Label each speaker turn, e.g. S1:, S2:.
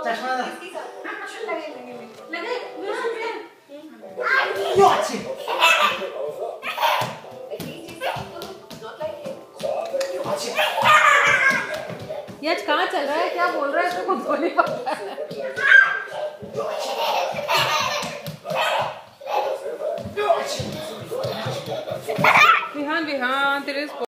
S1: चश्मा
S2: लगे
S1: यो अच्छी
S2: ये आज कहाँ चल रहा है, क्या बोल रहा है, तो खुद को नहीं पता है। विहान तेरे